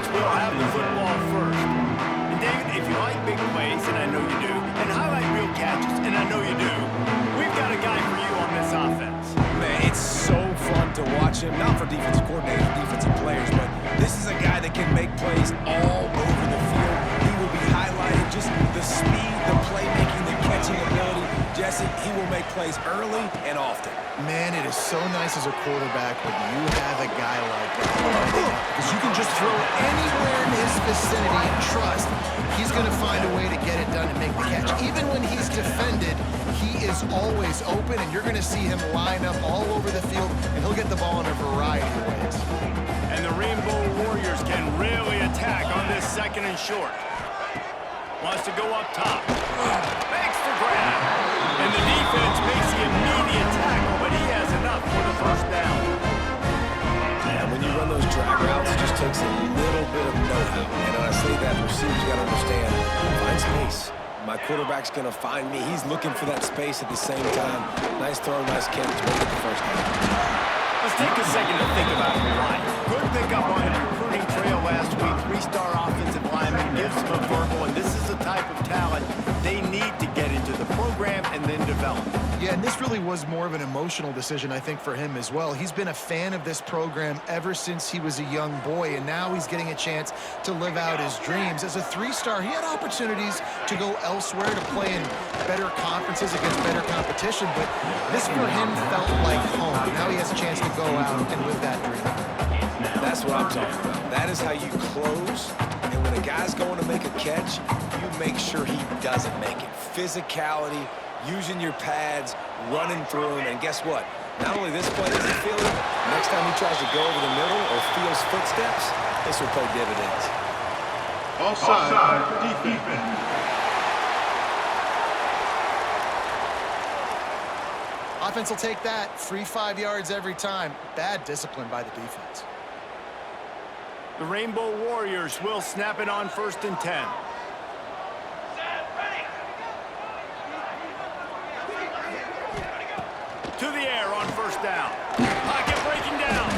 offense will have the football first. And David, if you like big plays, and I know you do, and highlight real catches, and I know you do, we've got a guy for you on this offense. Man, it's so fun to watch him, not for defensive coordinators, defensive players, but this is a guy that can make plays all over the field. He will be highlighted, just the speed, the playmaking, the catching ability. Jesse, he will make plays early and often. Man, it is so nice as a quarterback when you have a guy like that. Because you can just throw anywhere in his vicinity and trust he's going to find a way to get it done and make the catch. Even when he's defended, he is always open, and you're going to see him line up all over the field, and he'll get the ball in a variety of ways. And the Rainbow Warriors can really attack on this second and short. Wants to go up top. Makes the grab. And the defense makes the immediate tackle, but he has enough for the first down. And when you run those drag routes, it just takes a little bit of know-how. And when I say that, receivers got to understand, find space. My quarterback's going to find me. He's looking for that space at the same time. Nice throw, nice catch. Make it the first down. Let's take a second to think about the line. Good pickup on the recruiting trail last week. Three-star offensive lineman gives him a verbal, and this is the type of talent they need to get into the program and then develop. Yeah, and this really was more of an emotional decision, I think, for him as well. He's been a fan of this program ever since he was a young boy, and now he's getting a chance to live out his dreams. As a three-star, he had opportunities to go elsewhere, to play in better conferences against better competition, but this for him felt like home. Now he has a chance to go out and live that dream. That's what I'm talking about. That is how you close, and when a guy's going to make a catch, you make sure he doesn't make it. Physicality, using your pads, running through him, and guess what? Not only this play does he feel it, next time he tries to go over the middle or feels footsteps, this will pay dividends. Offside, defense. Offense will take that. Free 5 yards every time. Bad discipline by the defense. The Rainbow Warriors will snap it on 1st and 10. To the air on 1st down. Pocket breaking down.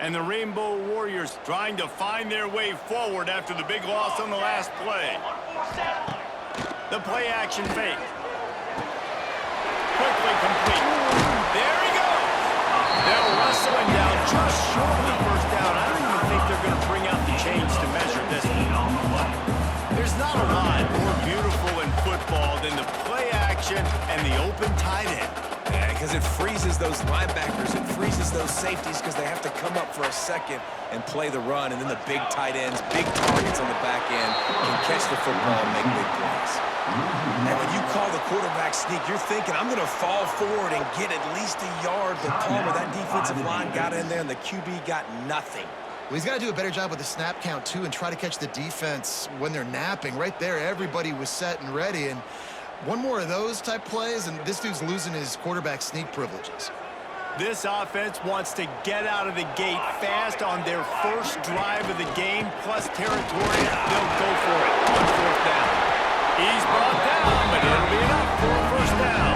And the Rainbow Warriors trying to find their way forward after the big loss on the last play. The play action fake. Quickly complete. There he goes. They'll wrestle him down just short of the first down. I don't even think they're going to bring out the chains to measure this one. There's not a lot more beautiful in football than the play action and the open tight end. Because it freezes those linebackers, it freezes those safeties because they have to come up for a second and play the run, and then the big tight ends, big targets on the back end can catch the football and make big plays. And when you call the quarterback sneak, you're thinking, I'm going to fall forward and get at least a yard, but Palmer, that defensive line got in there, and the QB got nothing. Well, he's got to do a better job with the snap count, too, and try to catch the defense when they're napping. Right there, everybody was set and ready, and one more of those type plays, and this dude's losing his quarterback sneak privileges. This offense wants to get out of the gate fast on their first drive of the game, plus territory. They'll go for it on 4th down. He's brought down, but it'll be enough for a first down.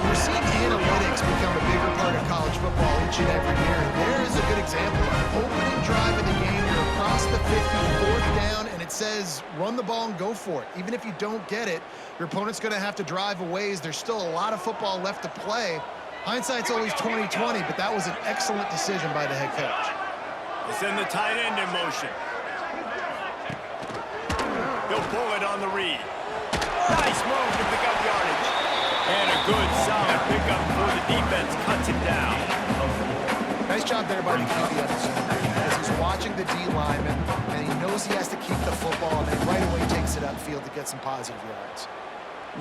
We're seeing analytics become a bigger part of college football each and every year, and there is a good example. Opening drive of the game, you're across the 50, 4th down, and it says run the ball and go for it. Even if you don't get it, your opponent's going to have to drive a ways. There's still a lot of football left to play. Hindsight's always 20/20, but that was an excellent decision by the head coach. They send the tight end in motion. He'll pull it on the read. Nice move to pick up yardage. And a good, solid pickup for the defense. Cuts him down. Nice job there by the QB on the zone, because he's watching the D lineman, and he knows he has to keep the football, and then right away takes it upfield to get some positive yards.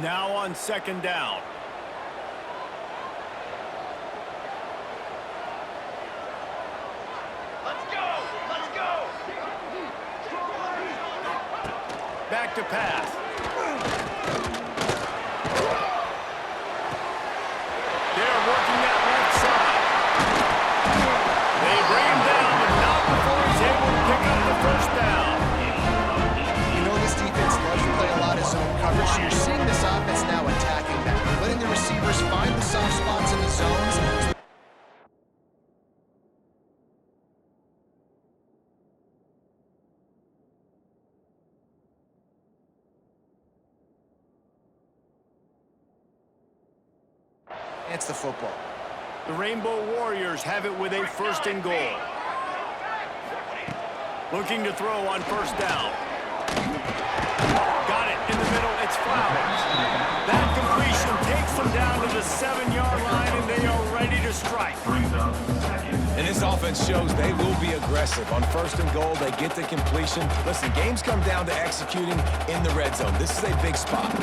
Now on 2nd down. Back to pass. It's the football. The Rainbow Warriors have it with a 1st and goal. Looking to throw on 1st down. Got it in the middle. It's Flowers. That completion takes them down to the 7-yard line, and they are ready to strike. And this offense shows they will be aggressive. On 1st and goal, they get the completion. Listen, games come down to executing in the red zone. This is a big spot.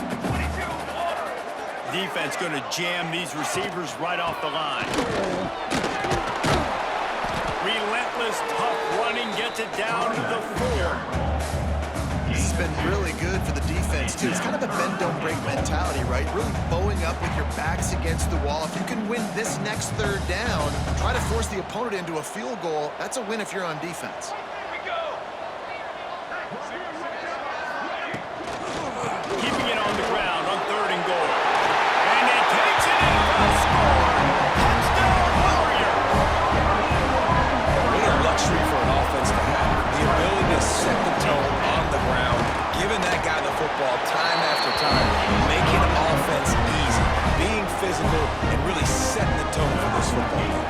Defense going to jam these receivers right off the line. Relentless, tough running gets it down to the 4. This has been really good for the defense, too. It's kind of a bend-don't-break mentality, right? Really bowing up with your backs against the wall. If you can win this next 3rd down, try to force the opponent into a field goal, that's a win if you're on defense. Keeping it on the ground on 3rd and goal. And it takes it in for a score. Touchdown, Warriors! What a luxury for an offense to have. The ability to set the tone on the ground, giving that guy the football time after time, making offense easy, being physical, and really setting the tone for this football game.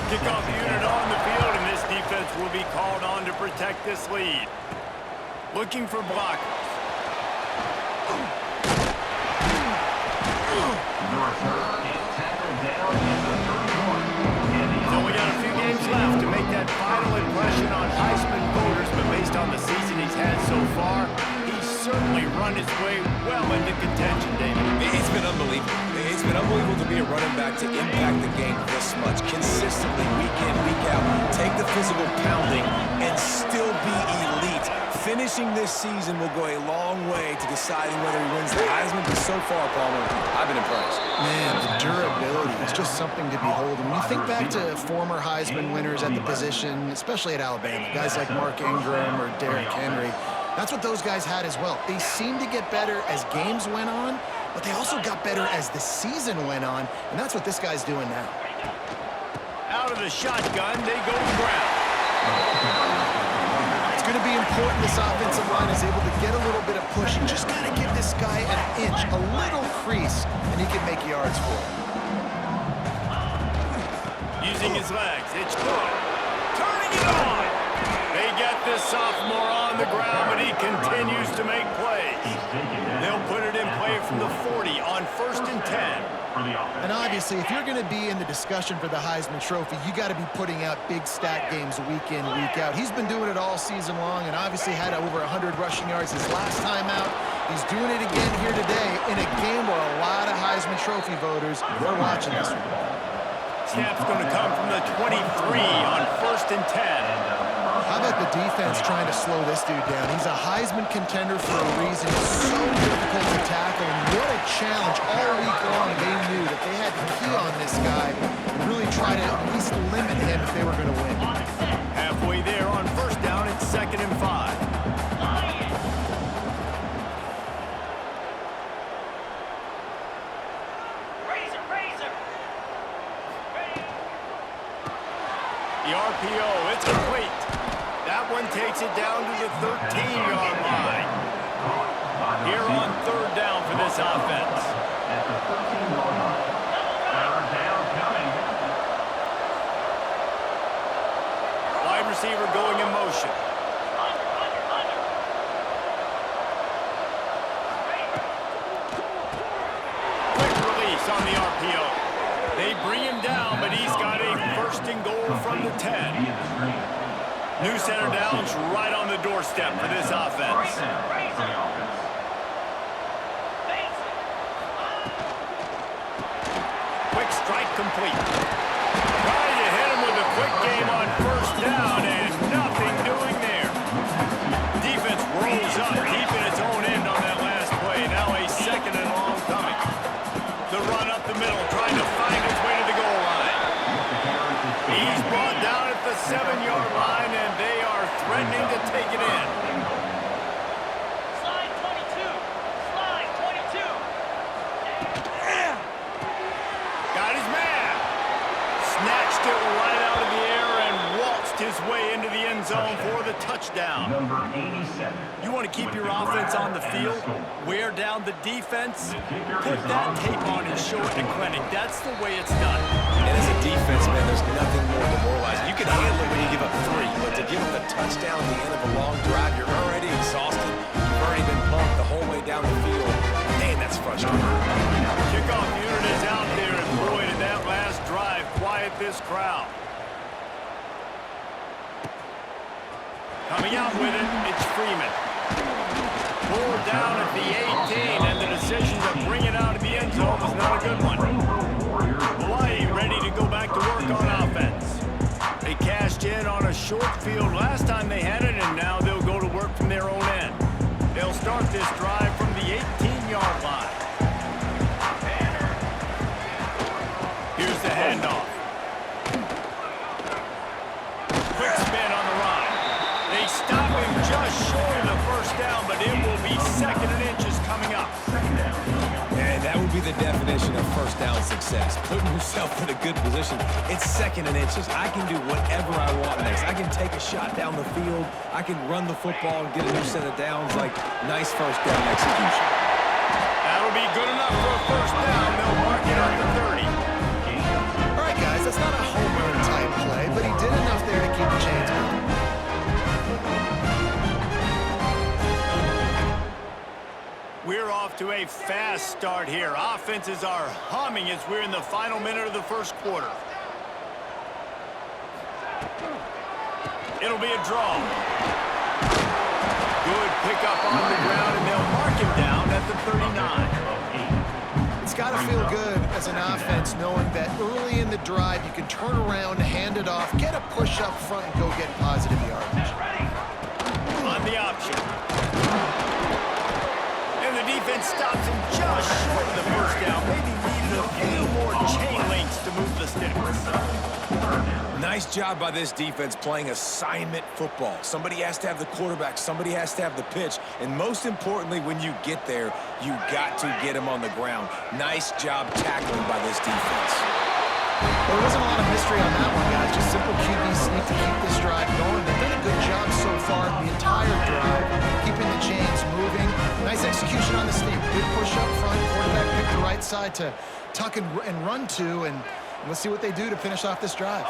Kickoff unit on the field, and this defense will be called on to protect this lead. Looking for blockers. So we got a few games left to make that final impression on Heisman voters, but based on the season he's had so far, he's certainly run his way well into contention, David. It's been unbelievable. It's been unbelievable to be a running back to impact the game this much, consistently, week in, week out, take the physical pounding, and still be elite. Finishing this season will go a long way to deciding whether he wins the Heisman, but so far, Palmer, I've been impressed. Man, the durability is just something to behold. And when you think back to former Heisman winners at the position, especially at Alabama, guys like Mark Ingram or Derrick Henry, that's what those guys had as well. They seemed to get better as games went on, but they also got better as the season went on, and that's what this guy's doing now. Out of the shotgun, they go to ground. It's going to be important this offensive line is able to get a little bit of push and just kind of give this guy an inch, a little crease, and he can make yards for it. Using his legs, it's good. Turning it on. They get this sophomore on the ground, but he continues to make plays. They'll put it in play from the 40 on 1st and 10. And obviously, if you're going to be in the discussion for the Heisman Trophy, you got to be putting out big stat games week in, week out. He's been doing it all season long and obviously had over 100 rushing yards his last time out. He's doing it again here today in a game where a lot of Heisman Trophy voters are watching this one. Snap's going to come from the 23 on 1st and 10. How about the defense trying to slow this dude down? He's a Heisman contender for a reason. It's so difficult to tackle, and what a challenge all week long. They knew that they had to key on this guy and really try to at least limit him if they were going to win. Halfway there on 1st down, it's 2nd and 5. The RPO, it's complete. That one takes it down to the 13-yard line. Here on 3rd down for this offense. Wide receiver going in motion. Quick release on the RPO. They bring him down, but he's got a 1st and goal from the 10. New center downs right on the doorstep for this offense. Quick strike complete. Trying to hit him with a quick game on 1st down, and nothing doing there. Defense rolls up deep in its own end on that last play. Now a 2nd and long coming. The run up the middle, trying to find its way to the goal line. He's brought down at the 7-yard line, and they are threatening to take it in. Slide 22. Slide 22. Got his man. Snatched it right out of the air and waltzed his way into the end end zone for the touchdown. Number 87. You want to keep your offense on the field, wear down the defense, put that tape on and show it to clinic. That's the way it's done. And as a defense, man, there's nothing more demoralizing. You can handle it when you give up 3, but to give up the touchdown at the end of a long drive, you're already exhausted. You've already been pumped the whole way down the field. Man, that's frustrating. Kickoff unit is out there, and boy, did that last drive quiet this crowd. Coming out with it, it's Freeman. Pulled down at the 18, and the decision to bring it out of the end zone was not a good one. Hawaii ready to go back to work on offense. They cashed in on a short field last time they had it, and now they'll go to work from their own end. They'll start this drive from the 18-yard line. Here's the handoff. Quick spin on the run. They stop him just short of the first down, but it will be 2nd and inches coming up. And that would be the definition of first down success. Putting yourself in a good position. It's 2nd and inches. I can do whatever I want next. I can take a shot down the field. I can run the football and get a new set of downs. Like, nice first down execution. That'll be good enough for a first down. They'll mark it on the 30. All right, guys, that's not a home run type play, but he did enough there to keep the chains moving. We're off to a fast start here. Offenses are humming as we're in the final minute of the first quarter. It'll be a draw. Good pickup on the ground, and they'll mark him down at the 39. It's got to feel good as an offense knowing that early in the drive you can turn around, hand it off, get a push up front, and go get positive yardage. On the option. And the defense stops him just short of the first down. Maybe needed a few more chain links to move the sticks. Nice job by this defense playing assignment football. Somebody has to have the quarterback. Somebody has to have the pitch. And most importantly, when you get there, you got to get him on the ground. Nice job tackling by this defense. Well, there wasn't a lot of mystery on that one, guys. Just simple QB sneak to keep this drive going. They've done a good job so far the entire drive, keeping the chains moving. Nice execution on the sneak. Good push up front. Quarterback picked the right side to tuck and run to, and let's see what they do to finish off this drive.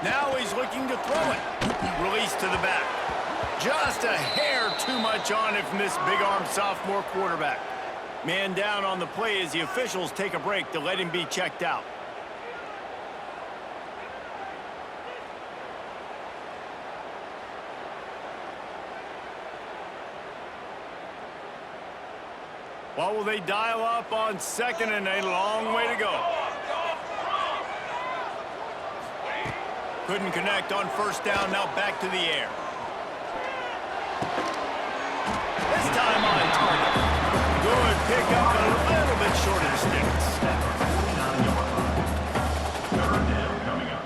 Now he's looking to throw it. Release to the back. Just a hair too much on it from this big-arm sophomore quarterback. Man down on the play as the officials take a break to let him be checked out. What will they dial up on 2nd and a long way to go? Couldn't connect on first down, now back to the air. This time on target. Good pickup, but a little bit short of the sticks. Third down coming up.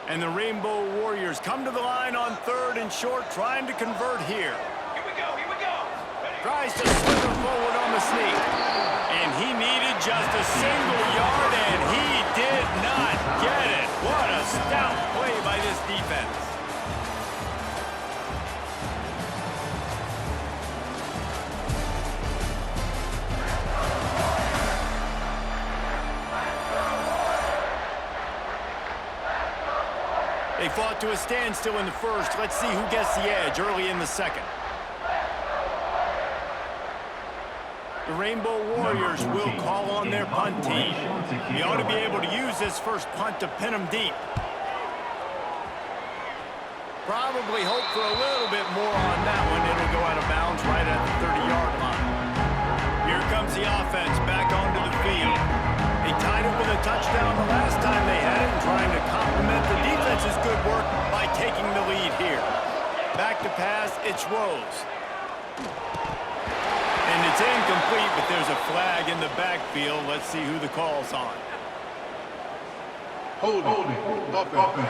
And the Rainbow Warriors come to the line on 3rd and short, trying to convert here. Here we go, here we go. Tries to slither forward on the sneak. And he needed just a single yard, and he did not get it. What a stout play by this defense. They fought to a standstill in the first. Let's see who gets the edge early in the second. The Rainbow Warriors will call on their punt team. He ought to be able to use this first punt to pin them deep. Probably hope for a little bit more on that one. It'll go out of bounds right at the 30-yard line. Here comes the offense back onto the field. They tied it with a touchdown the last time they had it, trying to complement the defense's good work by taking the lead here. Back to pass, it's Rose. And it's incomplete, but there's a flag in the backfield. Let's see who the call's on. Holding. Offense.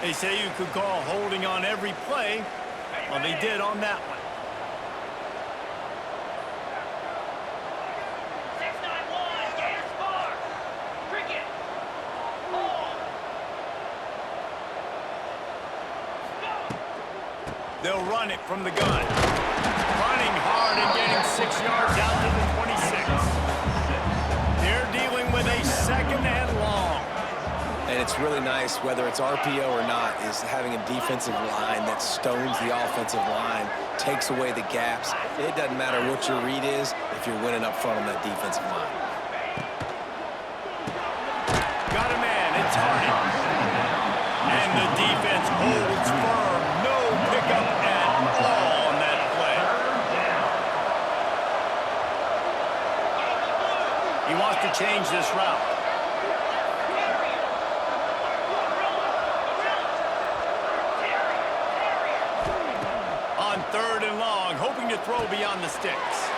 They say you could call holding on every play. Well, they did on that one. They'll run it from the gun. Running hard and getting 6 yards out to the 26. They're dealing with a second and long. And it's really nice, whether it's RPO or not, is having a defensive line that stones the offensive line, takes away the gaps. It doesn't matter what your read is if you're winning up front on that defensive line. Got a man, it's Harden. And the defense holds firm. No pickup at all on that play. He wants to change this route. On 3rd and long, hoping to throw beyond the sticks.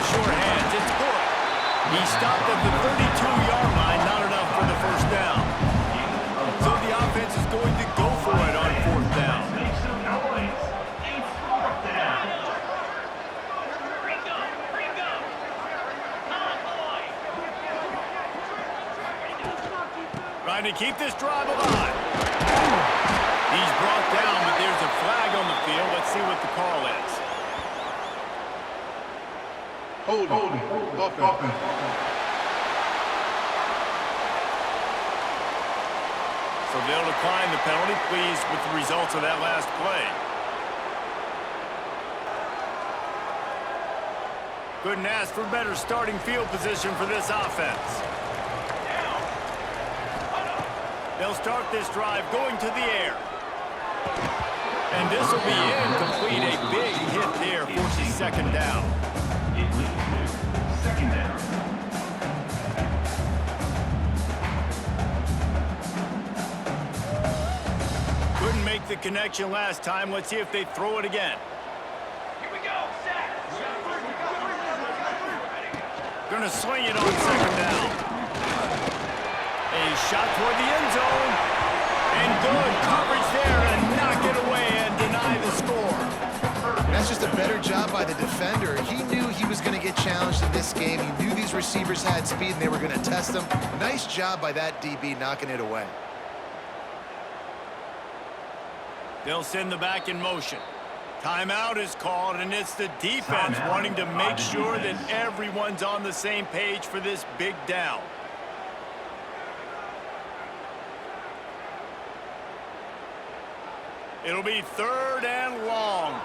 Short hands, it's good. He stopped at the 32-yard line, not enough for the first down. So the offense is going to go for it on 4th down. Make some noise. It's 4th down. Trying to keep this drive alive. He's brought down, but there's a flag on the field. Let's see what the call is. Holding. Offense. So they'll decline the penalty. Pleased with the results of that last play. Couldn't ask for better starting field position for this offense. They'll start this drive going to the air. And this will be incomplete. A big hit there, forces 2nd down. It leads to 2nd down. Couldn't make the connection last time. Let's see if they throw it again. Here we go. Set. Gonna sling it on 2nd down. A shot toward the end zone. And good coverage there to knock it away and deny the score. And that's just a better job by the defender. He knew he was going to get challenged in this game. He knew these receivers had speed and they were going to test him. Nice job by that DB knocking it away. They'll send the back in motion. Timeout is called, and it's the defense wanting to make sure that everyone's on the same page for this big down. It'll be 3rd and long.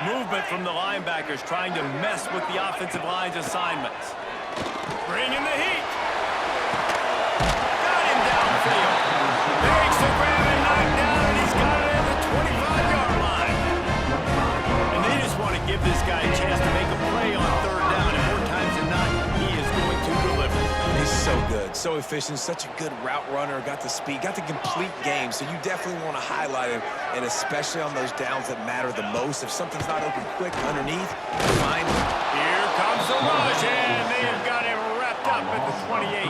Movement from the linebackers trying to mess with the offensive line's assignments. Bringing the heat. Got him downfield. Makes the grab and knock down, and he's got it at the 25-yard line. And they just want to give this guy a chance to make a play on 3rd down, and more times than not, he is going to deliver. He's so good, so efficient, such a good route runner, got the speed, got the complete game, so you definitely want to highlight him, and especially on those downs that matter the most. If something's not open quick underneath, find him. Here comes the rush, and they have got him wrapped up at the 28.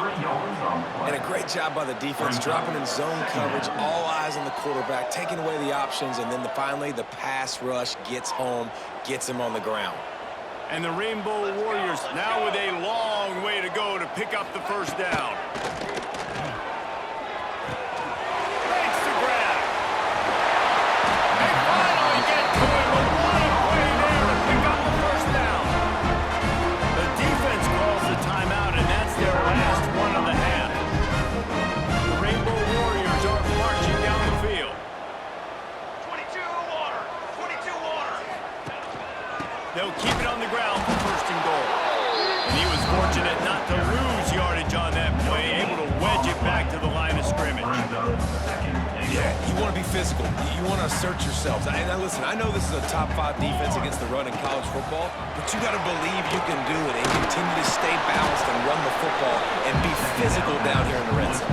And a great job by the defense, dropping in zone coverage, all eyes on the quarterback, taking away the options, and then finally the pass rush gets home, gets him on the ground. And the Rainbow Warriors now with a long way to go to pick up the 1st down. Makes the grab. They finally get to him, but what a play there to pick up the 1st down. The defense calls the timeout, and that's their last one of the half. The Rainbow Warriors are marching down the field. 22 water. 22 water. They'll keep it on the ground for 1st and goal. And he was fortunate not to lose yardage on that play, able to wedge it back to the line of scrimmage. Yeah, you want to be physical. You want to assert yourselves. And listen, I know this is a top 5 defense against the run in college football, but you got to believe you can do it and continue to stay balanced and run the football and be physical down here in the red zone.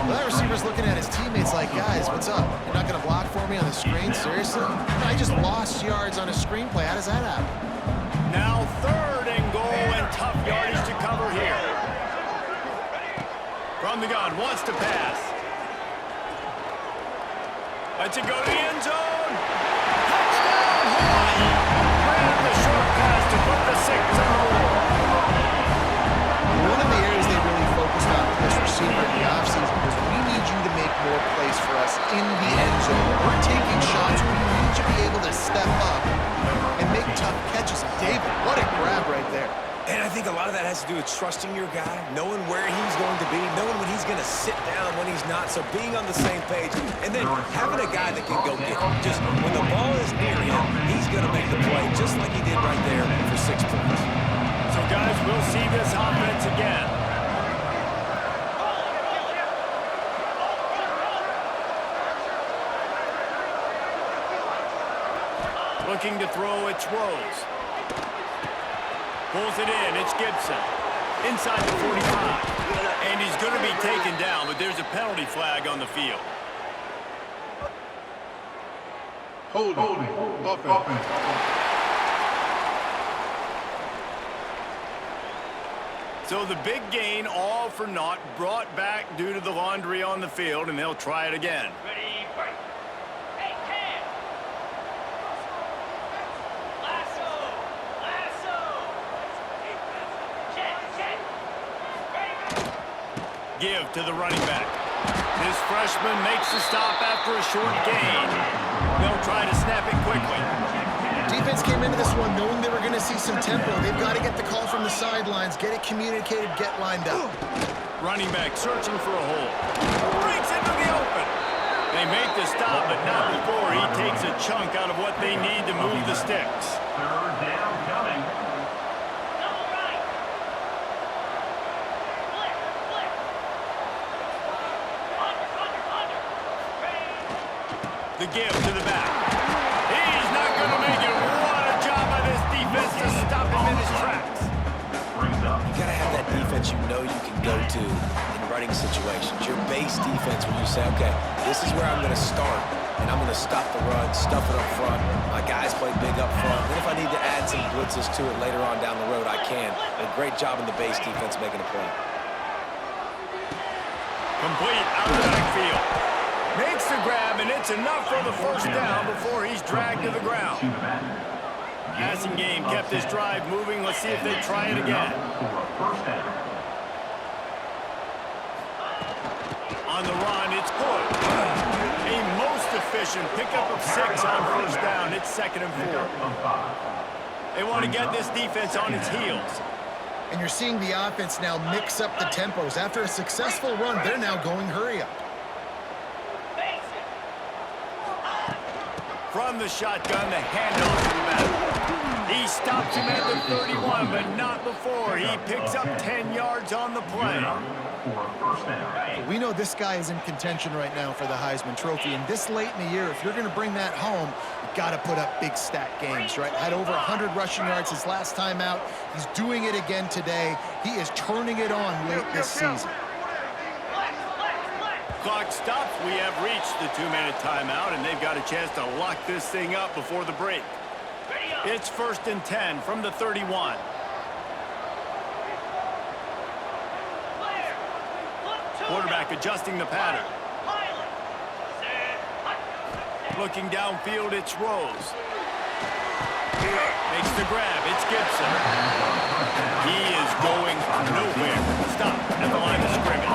Well, that receiver's looking at his teammates like, guys, what's up? You're not going to block for me on the screen? Seriously? I just lost yards on a screenplay. How does that happen? Now 3rd and goal, and tough yardage to cover here. From the gun, wants to pass. Lets it go to the end zone. Touchdown, Hawaii! Ran the short pass to put the 6 on the board. One of the areas they really focused on with this receiver in the offseason was we need you to make more plays for us in the end zone. We're taking shots has to do with trusting your guy, knowing where he's going to be, knowing when he's going to sit down, when he's not, so being on the same page, and then having a guy that can go get it. Just when the ball is near him, he's going to make the play, just like he did right there for 6 points. So, guys, we'll see this offense again. Looking to throw, it's Rose. Pulls it in, it's Gibson. Inside the 45. And he's going to be taken down, but there's a penalty flag on the field. Holding. Offense. So the big gain, all for naught, brought back due to the laundry on the field, and they'll try it again. Ready, break. Hey, Cam. Lasso. Check. Ready. Give to the running back. This freshman makes the stop after a short gain. They'll try to snap it quickly. Defense came into this one knowing they were going to see some tempo. They've got to get the call from the sidelines, get it communicated, get lined up. Running back searching for a hole. Breaks into the open. They make the stop, but not before he takes a chunk out of what they need to move the sticks. Third down coming. Double right. Flip. Under. Ready. The give to the back. He's not going to make it. What a job by this defense to stop him in his tracks. Brings up. You got to have that defense you know you can go to in running situations. Your base defense where you say, okay, this is where I'm going to start, and I'm going to stop the run, stuff it up front. My guys play big up front. Then if I need to add some blitzes to it later on down the road, I can. A great job in the base defense making a play. Complete out of the backfield. Makes the grab, and it's enough for the first down before he's dragged to the ground. Passing game kept this drive moving. Let's see if they try it again. For a first down. On the run, it's Hood. A most efficient pickup of 6 on first down. It's 2nd and 4. Of 5. They want to get this defense on its heels. And you're seeing the offense now mix up the tempos. After a successful run, they're now going hurry up. From the shotgun, the handoff to the back. He stops him at the 31, but not before. He picks up 10 yards on the play. For a first down. We know this guy is in contention right now for the Heisman Trophy, and this late in the year, if you're going to bring that home, you've got to put up big stat games, right? Had over 100 rushing yards his last time out. He's doing it again today. He is turning it on late this season. Clock stops. We have reached the 2-minute timeout, and they've got a chance to lock this thing up before the break. It's 1st and 10 from the 31. Quarterback adjusting the pattern. Looking downfield, it's Rose. Makes the grab, it's Gibson. He is going nowhere. Stop at the line of scrimmage.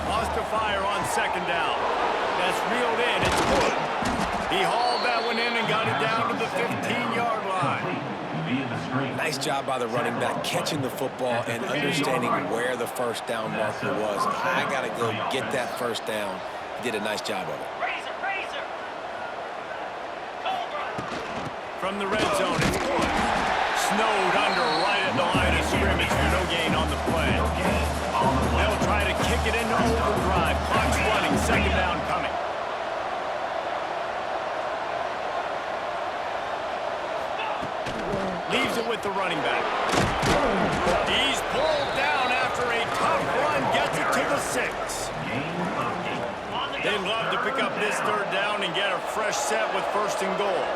Lost a fire on 2nd down. That's reeled in, it's Wood. He hauled that one in and got it down to the 15-yard line. Nice job by the running back, catching the football and understanding where the first down marker was. I got to go get that first down. He did a nice job of it. From the red zone, it's Wood. Snowed under right at the line of scrimmage for no gain on the play. They'll try to kick it into overdrive. Clock's running, 2nd down coming. Leaves it with the running back. He's pulled down after a tough run, gets it to the 6. They'd love to pick up this 3rd down and get a fresh set with 1st and goal.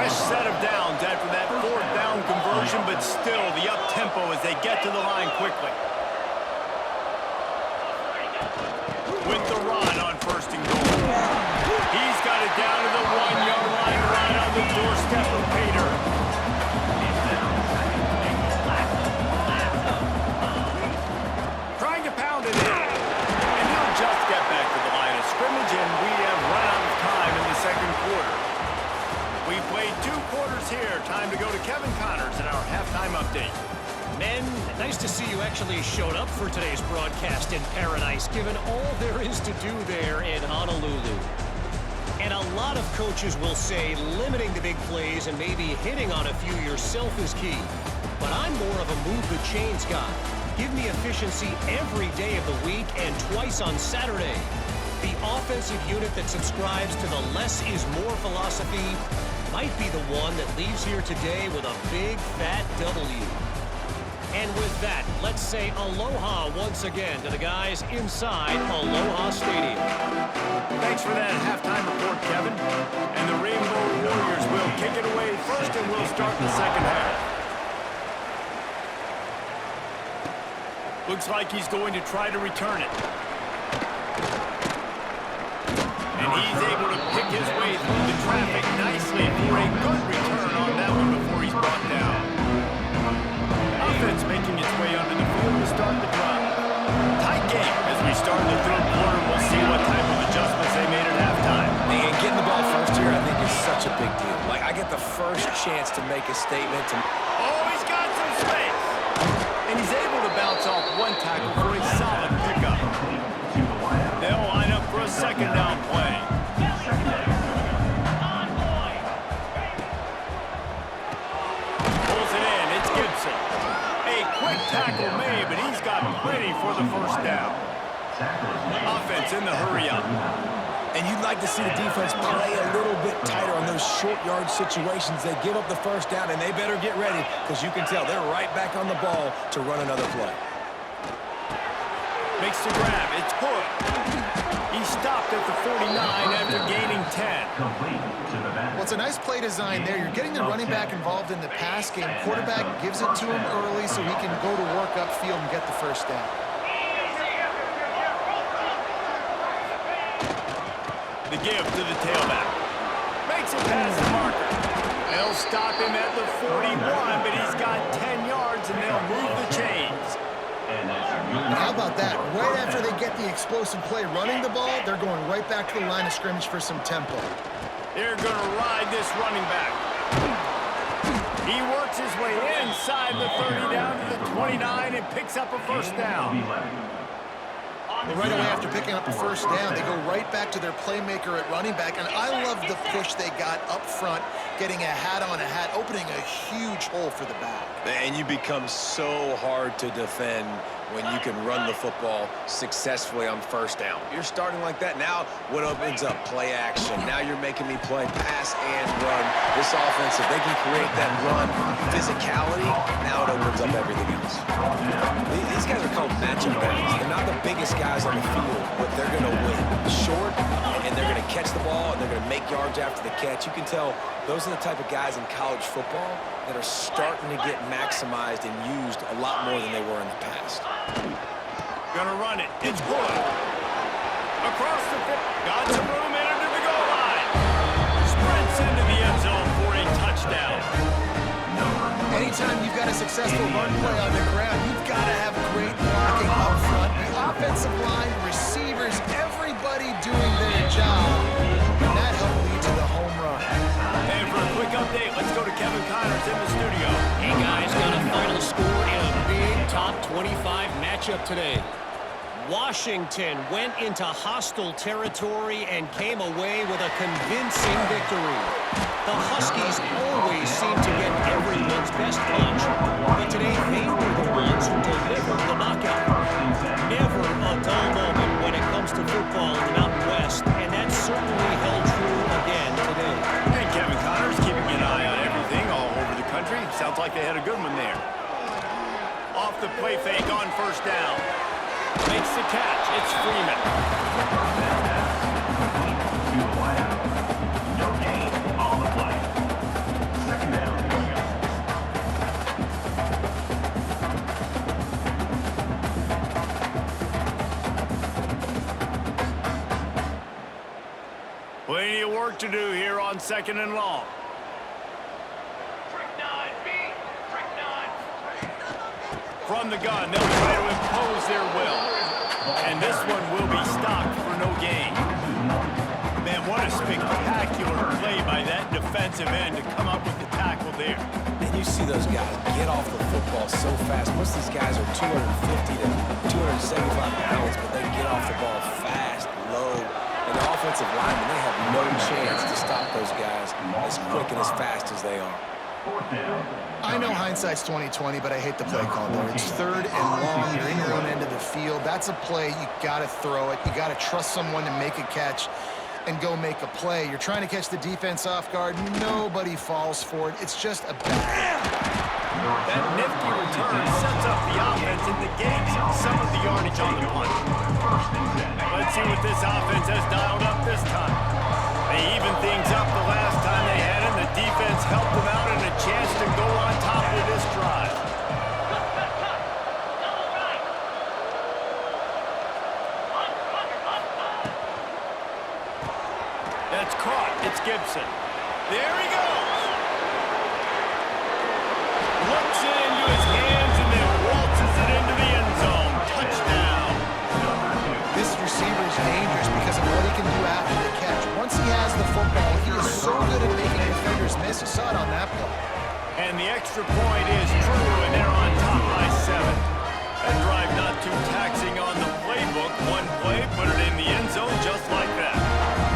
fresh set of downs after that fourth down conversion, but still the up-tempo as they get to the line quickly. With the run on 1st and goal. He's got it down to the 1-yard line right on the doorstep of Pater. Trying to pound it in. And he'll just get back to the line of scrimmage, and we have run out of time in the second quarter. We've played 2 quarters here. Time to go to Kevin Connors in our halftime update. Men, nice to see you actually showed up for today's broadcast in paradise, given all there is to do there in Honolulu. And a lot of coaches will say limiting the big plays and maybe hitting on a few yourself is key. But I'm more of a move the chains guy. Give me efficiency every day of the week and twice on Saturday. The offensive unit that subscribes to the less is more philosophy might be the one that leaves here today with a big fat W. And with that, let's say aloha once again to the guys inside Aloha Stadium. Thanks for that halftime report, Kevin. And the Rainbow Warriors will kick it away first, and we'll start the second half. Looks like he's going to try to return it. And he's able to pick his way through the traffic nicely for a good return on that one before he's brought down. Offense making its way under the field to start the drive. Tight game as we start the third quarter. We'll see what type of adjustments they made at halftime. And getting the ball first here, I think, is such a big deal. Like, I get the first chance to make a statement. Oh, he's got some space. And he's able to bounce off one tackle for a solid pickup. They'll line up for a second down play. Pulls it in. It's Gibson. A quick tackle made, but he's got plenty for the first down. Offense in the hurry-up. And you'd like to see the defense play a little bit tighter on those short yard situations. They give up the first down, and they better get ready because you can tell they're right back on the ball to run another play. Makes the grab. It's good. He stopped at the 49 after gaining 10. Well, it's a nice play design there. You're getting the running back involved in the pass game. Quarterback gives it to him early so he can go to work upfield and get the first down. The give to the tailback. Makes it past the marker. They'll stop him at the 41, but he's got 10 yards, and they'll move the chains. And how about that? Right after they get the explosive play running the ball, they're going right back to the line of scrimmage for some tempo. They're going to ride this running back. He works his way inside the 30 down to the 29 and picks up a first down. Well, right away after picking up the first down, they go right back to their playmaker at running back. And I love the push they got up front, getting a hat on a hat, opening a huge hole for the back. And you become so hard to defend when you can run the football successfully on first down. You're starting like that. Now what opens up? Play action. Now you're making me play pass and run. This offense, if they can create that run physicality, now it opens up everything else. These guys are called matchup guys. They're not the biggest guys on the field, but they're going to win short, and they're going to catch the ball, and they're going to make yards after the catch. You can tell those are the type of guys in college football that are starting to get maximized and used a lot more than they were in the past. Gonna run it. It's good. Across the fit. Got some room in under the goal line. Sprints into the end zone for a touchdown. Anytime you've got a successful run play on the ground, you've got to have great blocking up front. The offensive line, receivers, everybody doing their job. And that helped lead to the home run. And for a quick update, let's go to Kevin Connors in the studio. Hey guys, got a final score in a big top 25 matchup today. Washington went into hostile territory and came away with a convincing victory. The Huskies always seem to get everyone's best punch, but today they were the ones who delivered the knockout. Never a dull moment when it comes to football in the Mountain West, and that certainly held true again today. And Kevin Connors keeping an eye on everything all over the country. Sounds like they had a good one there. Off the play fake on first down. Makes the catch. It's Freeman. No gain on the play. work to do here on 2nd and long. Trick 9B. Trick 9. From the gun, they'll try to impose their will. And this one will be stopped for no gain. Man, what a spectacular play by that defensive end to come up with the tackle there. And you see those guys get off the football so fast. Most of these guys are 250 to 275 pounds, but they get off the ball fast, low. And the offensive linemen, they have no chance to stop those guys as quick and as fast as they are. I know hindsight's 20/20, but I hate the play call there. It's 3rd and long. You're in your own end of the field. That's a play. You got to throw it. You got to trust someone to make a catch and go make a play. You're trying to catch the defense off guard. Nobody falls for it. It's just a bad. That nifty return sets up the offense and negates some of the yardage on the punt. Let's see what this offense has dialed up this time. They evened things up the last time they had it, and the defense helped them out and a chance to go on top of this drive. Double right. That's caught. It's Gibson. There he goes. Looks it into his hands and then waltzes it into the end zone. Touchdown. This receiver is dangerous because of what he can do after the catch. Once he has the football, he is so good at making defenders miss. You saw it on that play. And the extra point is true, and they're on top by 7. That drive not too taxing on the playbook. One play, put it in the end zone just like that.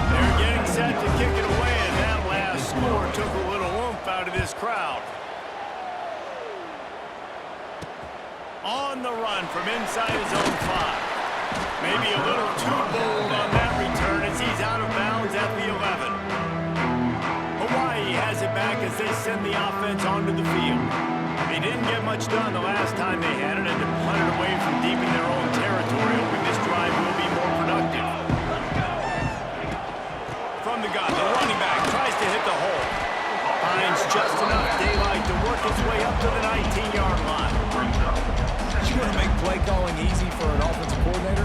They're getting set to kick it away, and that last score took a little oomph out of this crowd. On the run from inside his own 5. Maybe a little too bold on that return as he's out of bounds at the 11. Hawaii has it back as they send the offense onto the field. They didn't get much done the last time they had it, and to punt it away from deep in their own territory, hoping this drive will be more productive. From the gun, the running back tries to hit the hole. Finds just enough daylight to work his way up to the 19-yard line. You want to make play calling easy for an offensive coordinator?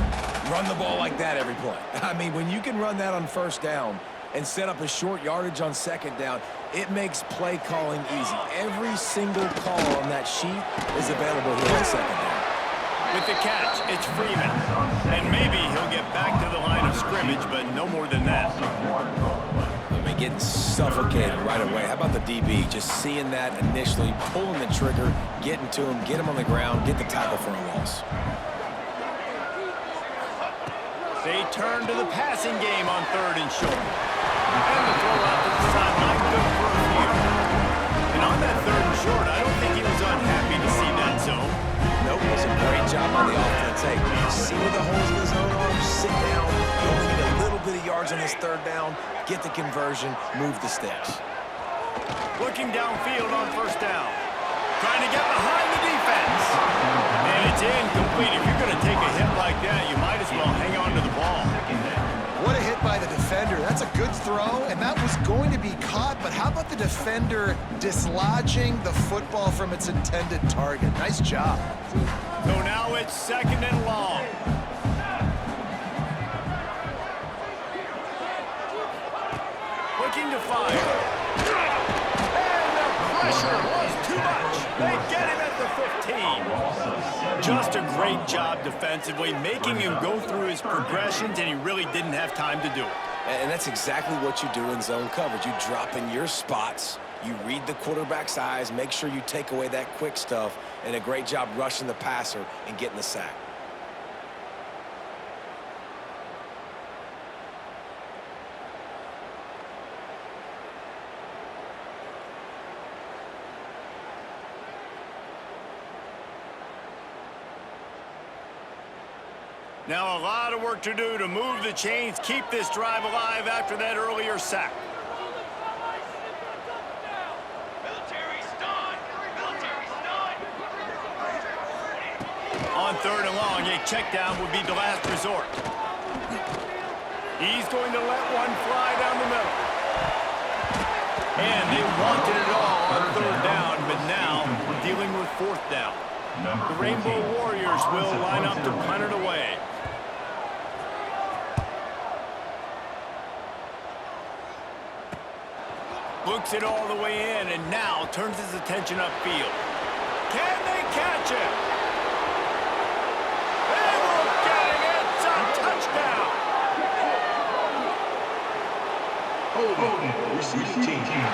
Run the ball like that every play. I mean, when you can run that on 1st down and set up a short yardage on 2nd down, it makes play calling easy. Every single call on that sheet is available here on 2nd down. With the catch, it's Freeman. And maybe he'll get back to the line of scrimmage, but no more than that. I mean, getting suffocated right away. How about the DB? Just seeing that initially, pulling the trigger, getting to him, get him on the ground, get the tackle for a loss. They turn to the passing game on 3rd and short. And the throw out to the sideline, good for a few. And on that 3rd and short, I don't think he was unhappy to see that zone. Nope, it was a great job on the offense. Hey, see where the holes in the zone are, sit down. You only need a little bit of yards on this 3rd down, get the conversion, move the sticks. Looking downfield on 1st down. Trying to get behind the defense. And it's incomplete. If you're going to take a hit like that, you might as well hang on to the ball. What a hit by the defender. That's a good throw, and that was going to be caught, but how about the defender dislodging the football from its intended target? Nice job. So now it's 2nd and long. Looking to fire. And the pressure was too much. They get him at the 15. Just a great job defensively, making him go through his progressions, and he really didn't have time to do it. And that's exactly what you do in zone coverage. You drop in your spots, you read the quarterback's eyes, make sure you take away that quick stuff, and a great job rushing the passer and getting the sack. Now a lot of work to do to move the chains, keep this drive alive after that earlier sack. Military stun! Military stun! On 3rd and long, a check down would be the last resort. He's going to let one fly down the middle. And they wanted it all on 3rd down, but now dealing with 4th down. The Rainbow Warriors will line up to punt it away. Looks it all the way in, and now turns his attention upfield. Can they catch it? They will get it. It's a touchdown. Holding. Receiving team.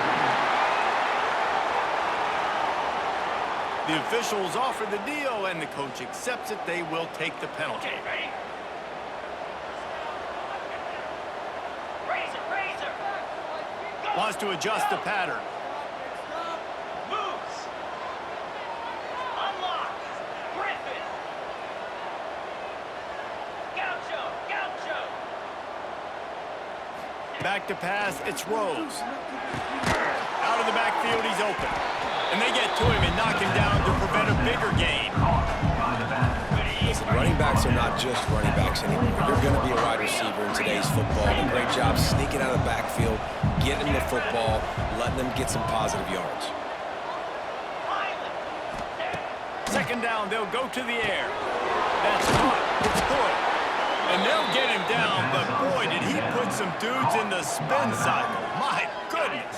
The officials offer the deal, and the coach accepts it. They will take the penalty. Okay, ready? Razor. Go. Wants to adjust the pattern. Moves. Unlock. Griffin. Gaucho. Back to pass, it's Rose. Out of the backfield, he's open. And they get to him and knock him down to prevent a bigger gain. Listen, running backs are not just running backs anymore. You're going to be a wide receiver in today's football. A great job sneaking out of the backfield, getting the football, letting them get some positive yards. Second down, they'll go to the air. That's caught. It's good. And they'll get him down, but boy, did he put some dudes in the spin cycle. My goodness.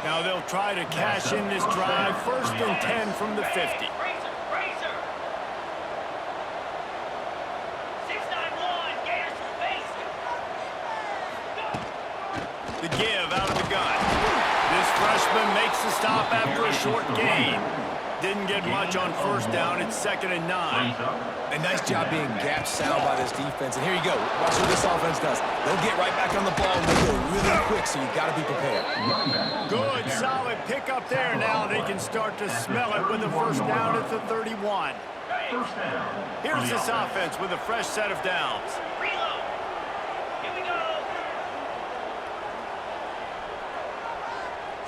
Now they'll try to cash in this drive. 1st and 10 from the 50. Razor. 691. Gators face. The give out of the gun. This freshman makes the stop after a short gain. Didn't get much on 1st down. It's 2nd and 9. A nice job being gap sound by this defense. And here you go. Watch what this offense does. They'll get right back on the ball and they'll go really quick, so you've got to be prepared. Good, solid pickup there. Now they can start to smell it with a 1st down at the 31. First down. Here's this offense with a fresh set of downs. Reload. Here we go.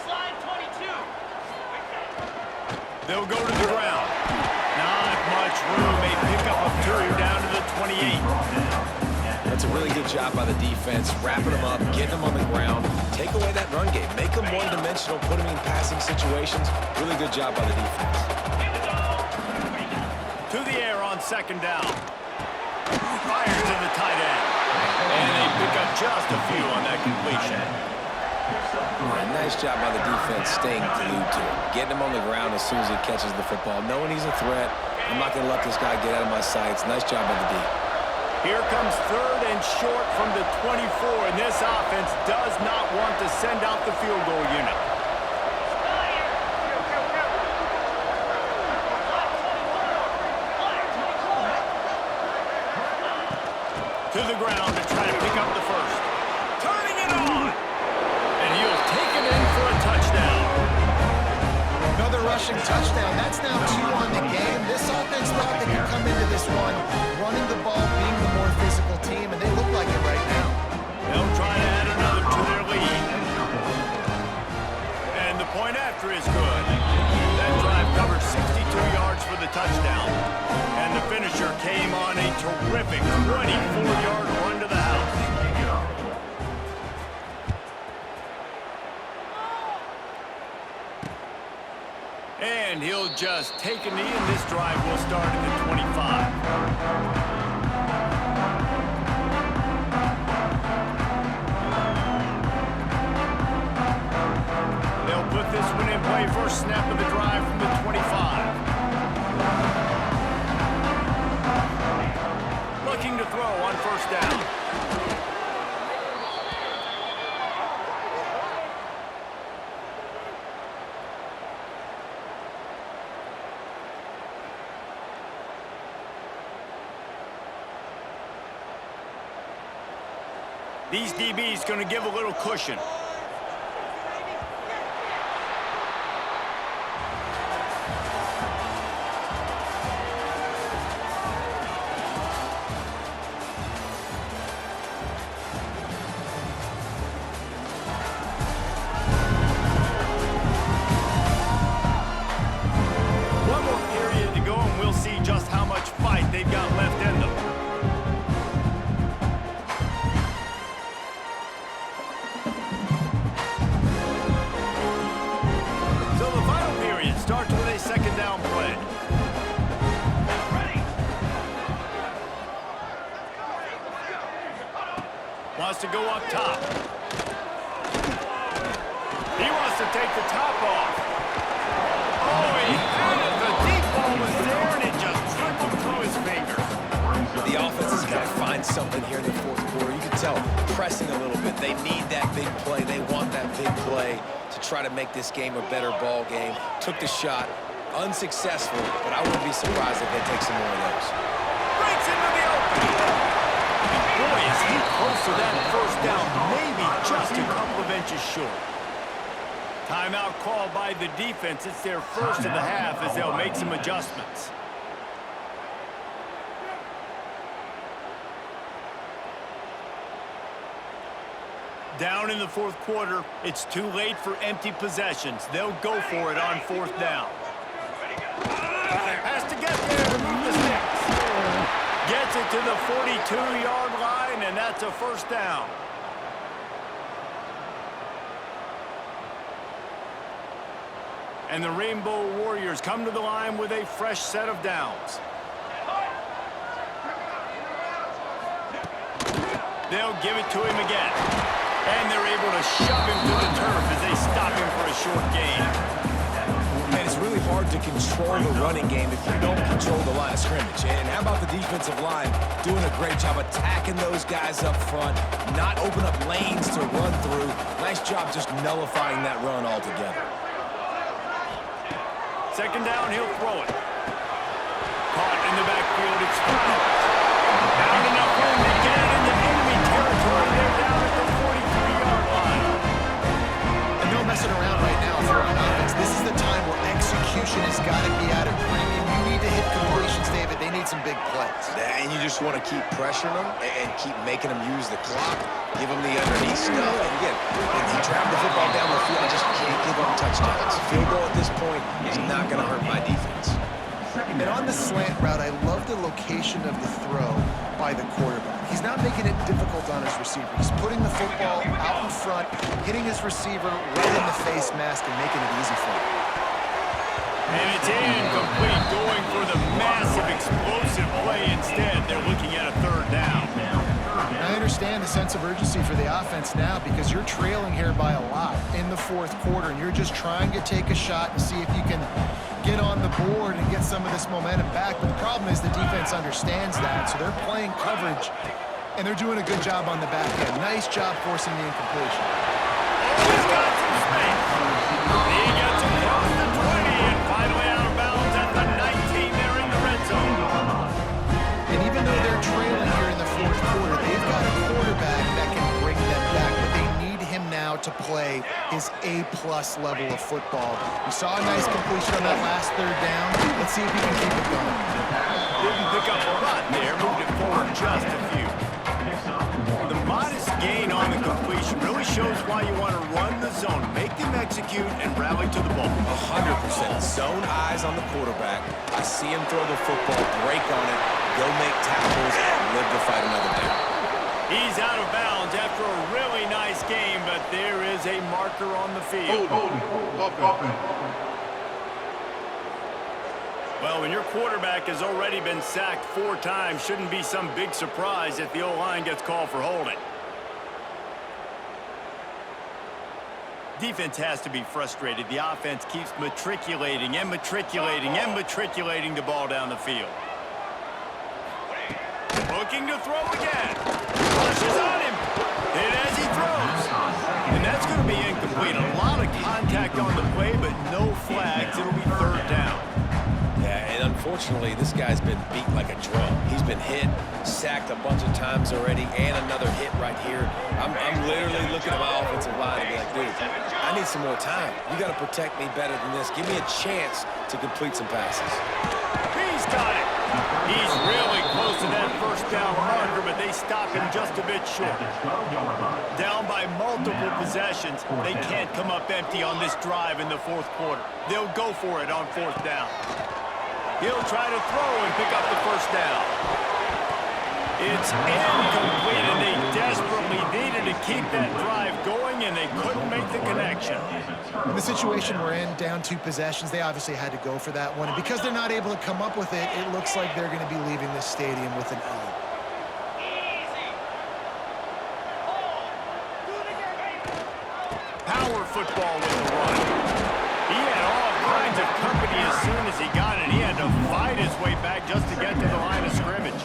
Slide 22. They'll go to the ground. Not much room. A pickup of 2 down to the 28. That's a really good job by the defense, wrapping them up, getting them on the ground, take away that run game, make them one-dimensional, put them in passing situations. Really good job by the defense. Here we go. To the air on 2nd down. Fires to the tight end. And they pick up just a few on that completion. Nice job by the defense staying glued to him, getting him on the ground as soon as he catches the football, knowing he's a threat. I'm not going to let this guy get out of my sights. Nice job by the D. Here comes 3rd and short from the 24, and this offense does not want to send out the field goal unit. To the ground to try to pick up the 1st. Turning it on! And he'll take it in for a touchdown. Another rushing touchdown. That's now 2 on the game. This offense thought they could come into this one running the ball, being the more physical team, and they look like it right now. They'll try to add another to their lead. And the point after is good. That drive covered 62 yards for the touchdown. And the finisher came on a terrific 24-yard run to the house. And he'll just take a knee, and this drive will start at the 25. They'll put this one in play. First snap of the drive from the 25. Looking to throw on 1st down. These DBs going to give a little cushion. One more period to go, and we'll see just how much fight they've got left in them. Starts with a 2nd down play. Ready. Wants to go up top. He wants to take the top off. Oh, he had it. The deep ball was there, and it just trickled through his fingers. The offense has got to find something here in the fourth quarter. You can tell pressing a little bit. They need that big play. They want that big play to try to make this game a better ball game. Took the shot. Unsuccessful, but I wouldn't be surprised if they take some more of those. Breaks into the opening. Boy, is he close to that first down. Maybe just a couple of inches short. Timeout called by the defense. It's their first of the half as they'll make some adjustments. Down in the fourth quarter, it's too late for empty possessions. They'll go for it on fourth down. Has to get there to move the sticks. Gets it to the 42-yard line, and that's a first down. And the Rainbow Warriors come to the line with a fresh set of downs. They'll give it to him again. And they're able to shove him to the turf as they stop him for a short gain. And it's really hard to control the running game if you don't control the line of scrimmage. And how about the defensive line doing a great job attacking those guys up front, not open up lanes to run through. Nice job just nullifying that run altogether. Second down, he'll throw it. Caught in the backfield, it's fouled. Not enough room to get it into enemy territory. They're down at the 43-yard line. And no messing around right now if you're on offense. This is the time where execution has got to be at a premium. You need to hit completions, David. They need some big plays. And you just want to keep pressuring them and keep making them use the clock, give them the underneath stuff. And again, if you drive the football down the field, I just can't give up touchdowns. Field goal at this point is not going to hurt my defense. And on the slant route, I love the location of the throw by the quarterback. He's not making it difficult on his receiver. He's putting the football out in front, hitting his receiver right in the face mask and making it easy for him. And it's incomplete, going for the massive explosive play instead. They're looking at a third down. I understand the sense of urgency for the offense now because you're trailing here by a lot in the fourth quarter, and you're just trying to take a shot and see if you can get on the board and get some of this momentum back. But the problem is the defense understands that, so they're playing coverage, and they're doing a good job on the back end. Nice job forcing the incompletion. He's got some space. He gets across the 20 and finally out of bounds at the 19. They're in the red zone. And even though they're trailing here in the fourth quarter, they've got a quarterback that can bring them back, but they need him now to play his A-plus level of football. We saw a nice completion on that last third down. Let's see if he can keep it going. Didn't pick up a lot there, moved it forward just a few. The modest gain on the completion really shows why you want to run the zone, make them execute, and rally to the ball. 100%. Zone eyes on the quarterback. I see him throw the football, break on it, go make tackles, and live to fight another down. He's out of bounds after a really nice game, but there is a marker on the field. Well, when your quarterback has already been sacked 4 times, shouldn't be some big surprise if the O-line gets called for holding. Defense has to be frustrated. The offense keeps matriculating and matriculating and matriculating the ball down the field. Looking to throw again. Rushes on him. Hit as he throws. And that's going to be incomplete. A lot of contact on the play, but no flags. It'll be third down. Yeah, and unfortunately, this guy's been beat like a drum. He's been hit, sacked a bunch of times already, and another hit right here. I'm literally looking at my offensive line and be like, dude, I need some more time. You got to protect me better than this. Give me a chance to complete some passes. He's got it. He's really close to that first down marker, but they stop him just a bit short. Down by multiple possessions, they can't come up empty on this drive in the fourth quarter. They'll go for it on fourth down. He'll try to throw and pick up the first down. It's incomplete, and they desperately needed to keep that drive going, and they couldn't make the connection. In the situation we're in, down 2 possessions, they obviously had to go for that one. And because they're not able to come up with it, it looks like they're going to be leaving this stadium with an L. Power football with the run. He had all kinds of company as soon as he got it. He had to fight his way back just to get to the line of scrimmage.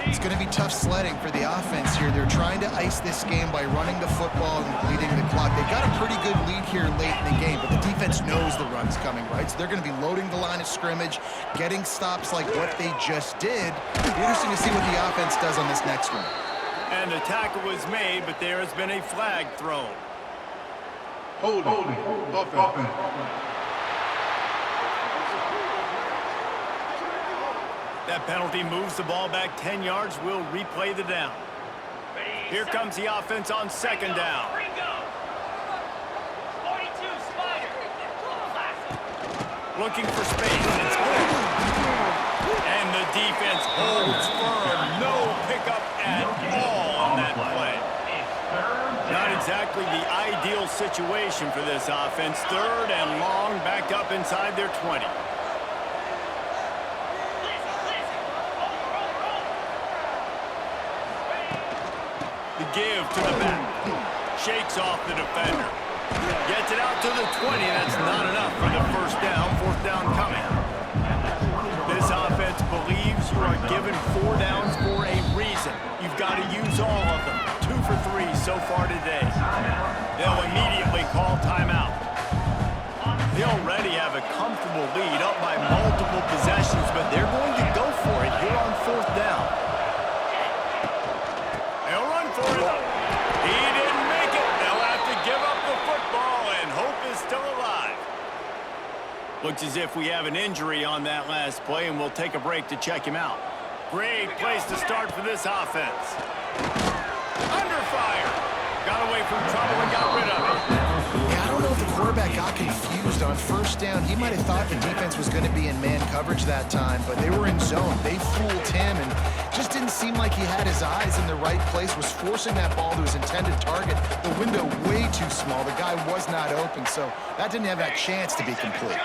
It's going to be tough sledding for the offense here. They're trying to ice this game by running the football and bleeding the clock. They've got a pretty good lead here late in the game, but the defense knows the run's coming, right? So they're going to be loading the line of scrimmage, getting stops like what they just did. It'll be interesting to see what the offense does on this next one. And the tackle was made, but there has been a flag thrown. Holding. Offense. That penalty moves the ball back 10 yards. We'll replay the down. Here comes the offense on second down. Ringo. 42, Spider. Classic. Looking for space. It's good. And the defense holds firm. No pickup at all on that play. Not exactly the ideal situation for this offense. Third and long, back up inside their 20. The give to the back. Shakes off the defender. Gets it out to the 20. That's not enough for the first down. Fourth down coming. This offense believes you are given 4 downs for a reason. You've got to use all of them. 2 for 3 so far today. They'll immediately call timeout. They already have a comfortable lead up by multiple possessions, but they're going to go for it here on fourth down. They'll run for it. He didn't make it. They'll have to give up the football, and hope is still alive. Looks as if we have an injury on that last play, and we'll take a break to check him out. Great place to start for this offense. Under fire. Got away from trouble and got rid of it. Yeah, I don't know if the quarterback got confused on first down. He might have thought the defense was going to be in man coverage that time, but they were in zone. They fooled him and just didn't seem like he had his eyes in the right place, was forcing that ball to his intended target. The window way too small. The guy was not open, so that didn't have that chance to be complete.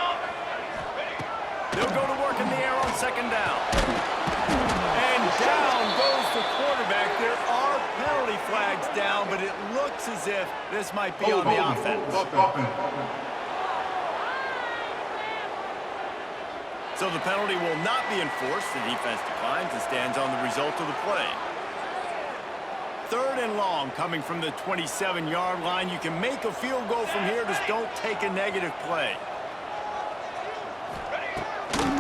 They'll go to work in the air on second down. And down goes the quarterback. There are penalty flags down, but it looks as if this might be on the offense. So the penalty will not be enforced. The defense declines and stands on the result of the play. Third and long coming from the 27-yard line. You can make a field goal from here, just don't take a negative play.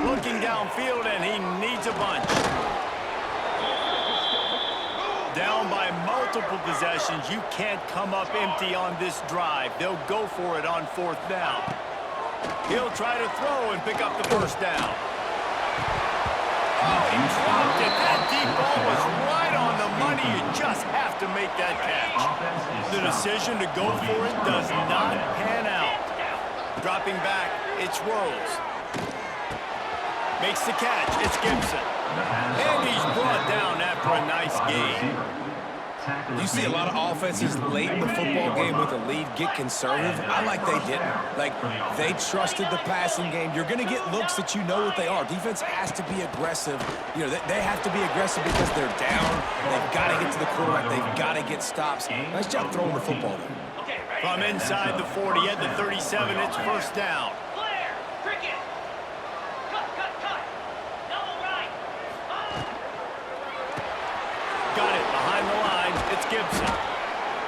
Looking downfield, and he needs a bunch. Down by multiple possessions. You can't come up empty on this drive. They'll go for it on fourth down. He'll try to throw and pick up the first down. Oh, he dropped it. That deep ball was right on the money. You just have to make that catch. The decision to go for it does not pan out. Dropping back, it's Rose. Makes the catch. It's Gibson. And he's brought down after a nice game. You see a lot of offenses late in the football game with a lead get conservative. I like they didn't. Like, they trusted the passing game. You're going to get looks that you know what they are. Defense has to be aggressive. You know, they have to be aggressive because they're down. They've got to get to the quarterback. They've got to get stops. Nice job throwing the football there. From inside the 40 at the 37, it's first down. Clear. Cricket. Cut. Double right. Got it behind the line. It's Gibson.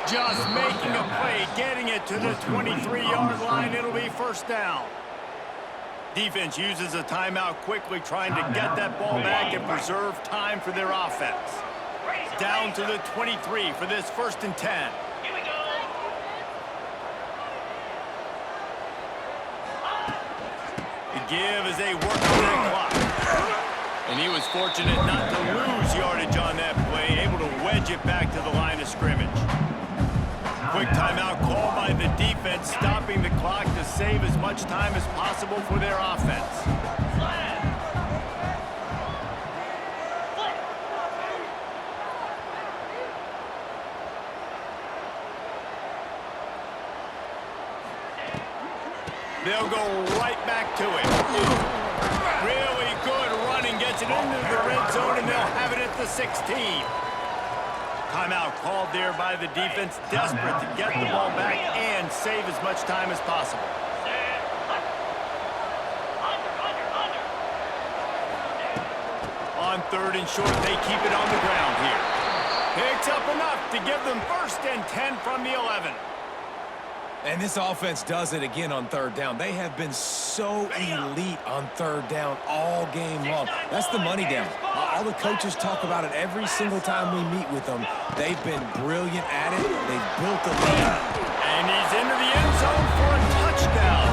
Just making a play, getting it to the 23-yard line. It'll be first down. Defense uses a timeout quickly, trying to get that ball back and preserve time for their offense. Down to the 23 for this first and 10. Here we go. The give as they work on the clock. And he was fortunate not to lose yardage on that play, able to wedge it back to the line of scrimmage. Quick timeout called by the defense, stopping the clock to save as much time as possible for their offense. They'll go right back to it. Really good running, gets it into the red zone, and they'll have it at the 16. Timeout called there by the defense, desperate to get the ball back and save as much time as possible. On 3rd and short, they keep it on the ground here. Picks up enough to give them 1st and 10 from the 11. And this offense does it again on 3rd down. They have been so elite on 3rd down all game long. That's the money down. All the coaches talk about it every single time we meet with them. They've been brilliant at it. They've built the lead. And he's into the end zone for a touchdown.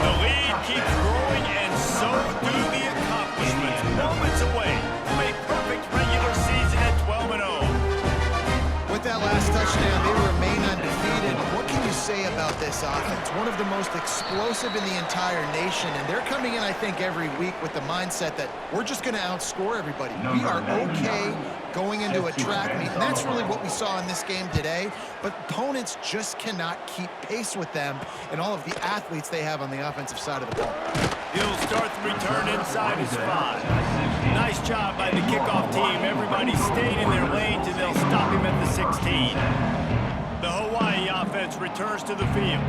The lead keeps growing, and so do the accomplishments. Moments away from a perfect regular season at 12-0. With that last touchdown, they remain undefeated. What can you say about this offense? One of the most explosive in the entire nation, and they're coming in, I think, every week with the mindset that we're just going to outscore everybody. We are okay going into a track meet, and that's really what we saw in this game today, but opponents just cannot keep pace with them and all of the athletes they have on the offensive side of the ball. He'll start the return inside his 5. Nice job by the kickoff team. Everybody stayed in their lanes, and they'll stop him at the 16. The Hawaii offense returns to the field.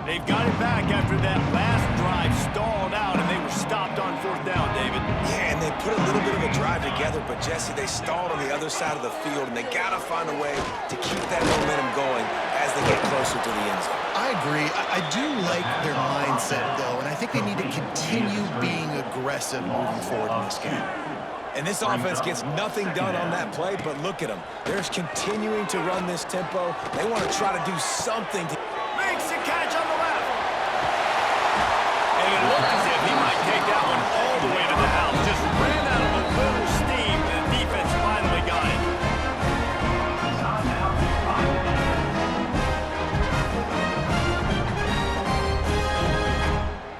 They've got it back after that last drive stalled out, and they were stopped on 4th down, David. Yeah, and they put a little bit of a drive together, but Jesse, they stalled on the other side of the field, and they got to find a way to keep that momentum going as they get closer to the end zone. I agree. I do like their mindset, though, and I think they need to continue being aggressive moving forward in this game. And this offense gets nothing done on that play, but look at them. They're continuing to run this tempo. They want to try to do something to... Makes the catch on the left. And it looked as if he might take that one all the way to the house. Just ran out of a little steam, and the defense finally got it.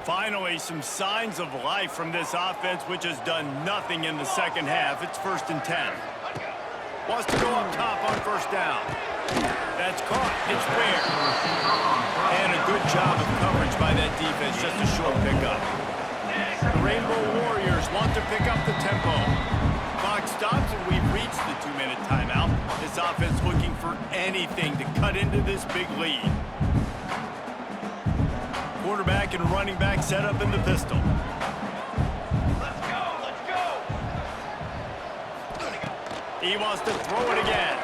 Finally, some signs of life from this offense, which has done nothing in the second half. It's 1st and 10. Wants to go up top on 1st down. That's caught. It's fair. And a good job of coverage by that defense. Just a short pickup. The Rainbow Warriors want to pick up the tempo. Clock stops, and we've reached the 2-minute timeout. This offense looking for anything to cut into this big lead. Quarterback and running back set up in the pistol. Let's go, let's go. He wants to throw it again.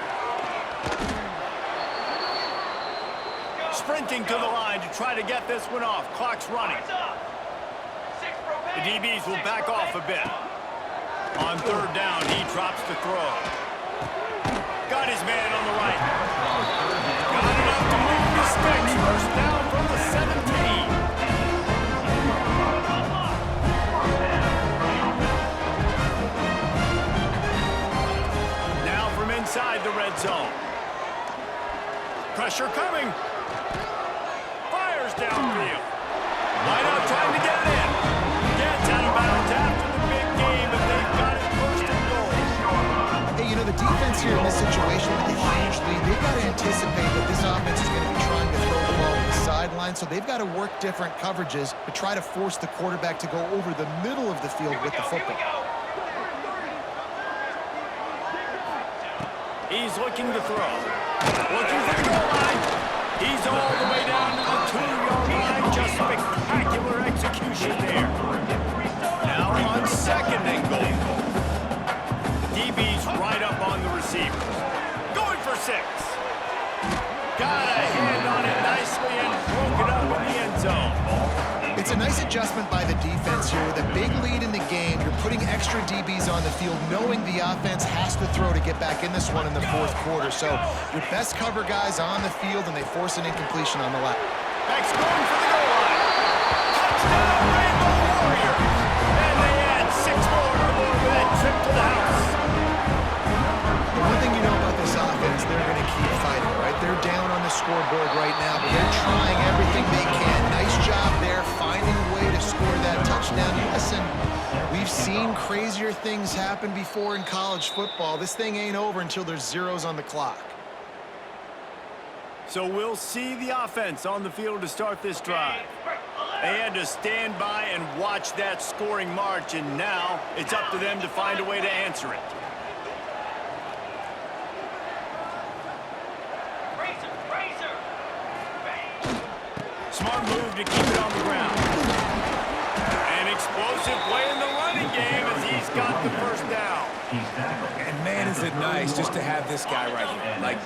Sprinting to the line to try to get this one off. Clock's running. The DBs will back off a bit. On 3rd down, he drops to throw. Got his man on the right. Got enough to move the sticks. 1st down from the 17. Now from inside the red zone. Pressure coming. Fires downfield. Wide out trying to get it in. Gets out of bounds after the big game, but they've got it 1st and goal. Hey, you know, the defense here in this situation with a huge lead, they've got to anticipate that this offense is going to be trying to throw the ball to the sideline, so they've got to work different coverages to try to force the quarterback to go over the middle of the field with the football. He's looking to throw. Looking for the goal line. He's all the way down to the 2-yard line. Just spectacular execution there. Now on 2nd and goal. DB's right up on the receivers. Going for 6. Got a hand on it nicely and broke it up in the end zone. It's a nice adjustment by the defense here. With a big lead in the game, you're putting extra DBs on the field, knowing the offense has to throw to get back in this one in the 4th quarter. So your best cover guys on the field, and they force an incompletion on the left. Back's going for the goal line. Touchdown, Rainbow Warriors. And they add 6 more to the board with that trip to the house. The one thing you know about this offense, they're going to keep fighting, right? They're down on the scoreboard right now, but they're trying everything they can. Nice job there, finding a way to score that touchdown. Listen, we've seen crazier things happen before in college football. This thing ain't over until there's zeros on the clock. So we'll see the offense on the field to start this drive. They had to stand by and watch that scoring march, and now it's up to them to find a way to answer it. Smart move to keep it on the ground. An explosive play in the running game as he's got the first down. And man, is it nice just to have this guy right here. Like,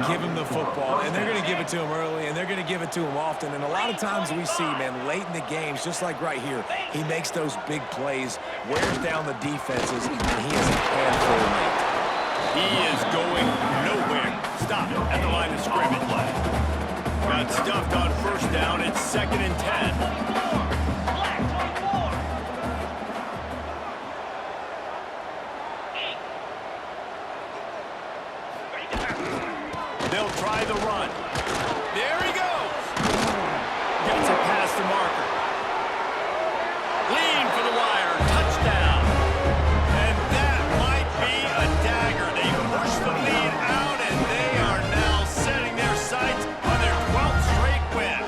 give him the football, and they're going to give it to him early, and they're going to give it to him often. And a lot of times we see, man, late in the games, just like right here, he makes those big plays, wears down the defenses, and he is a handful of men. He is going nowhere. Stop at the line of scrimmage. Got stuffed on first down. It's 2nd and 10. They'll try the run. There he goes. Gets it past the marker. Lean for the wire. Touchdown. And that might be a dagger. They push the lead out, and they are now setting their sights on their 12th straight win.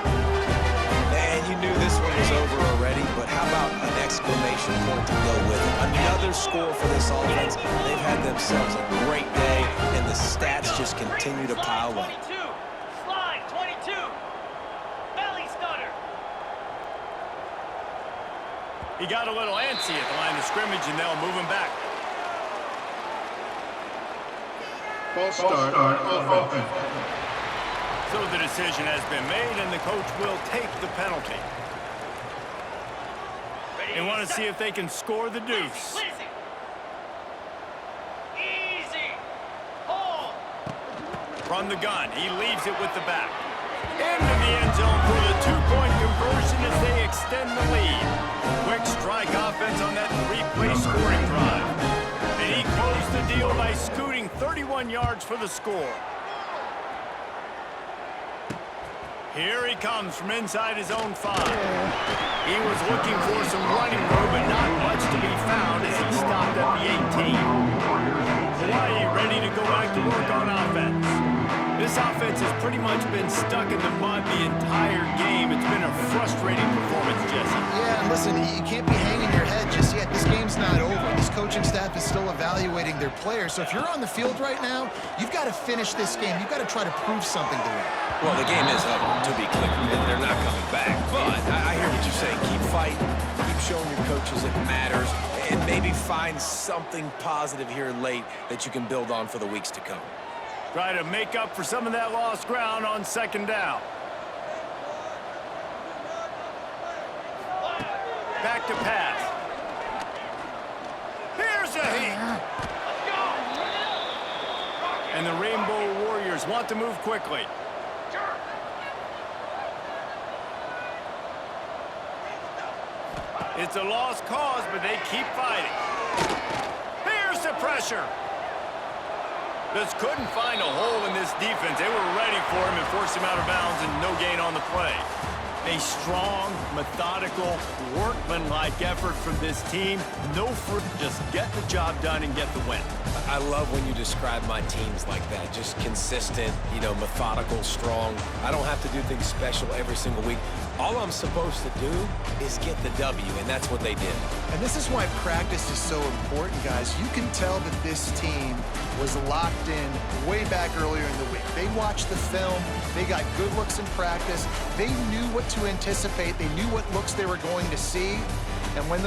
And you knew this one was over already, but how about an exclamation point to go with it? Another score for this offense. They've had themselves a great day, and the stats just continue to pile up. Slide 22. Belly stunner. He got a little antsy at the line of scrimmage, and they'll move him back. False start offense. So the decision has been made, and the coach will take the penalty. They want to see if they can score the deuce. Easy. Hold. From the gun, he leaves it with the back. Into the end zone for the two-point conversion as they extend the lead. Quick strike offense on that three-play scoring drive. And he closed the deal by scooting 31 yards for the score. Here he comes from inside his own 5. He was looking for some running room, but not much to be found as he stopped at the 18. Hawaii ready to go back to work on offense. This offense has pretty much been stuck in the mud the entire game. It's been a frustrating performance, Jesse. Yeah, and listen, you can't be hanging your head just yet. This game's not over. This coaching staff is still evaluating their players. So if you're on the field right now, you've got to finish this game. You've got to try to prove something to them. Well, the game is over, to be clear. They're not coming back. But I hear what you're saying. Keep fighting. Keep showing your coaches it matters. And maybe find something positive here late that you can build on for the weeks to come. Try to make up for some of that lost ground on 2nd down. Back to pass. Here's a hit. And the Rainbow Warriors want to move quickly. It's a lost cause, but they keep fighting. Here's the pressure. Just couldn't find a hole in this defense. They were ready for him and forced him out of bounds, and no gain on the play. A strong, methodical, workmanlike effort from this team. No fruit, just get the job done and get the win. I love when you describe my teams like that. Just consistent, you know, methodical, strong. I don't have to do things special every single week. All I'm supposed to do is get the W, and that's what they did. And this is why practice is so important, guys. You can tell that this team was locked in way back earlier in the week. They watched the film. They got good looks in practice. They knew what to anticipate. They knew what looks they were going to see. And when those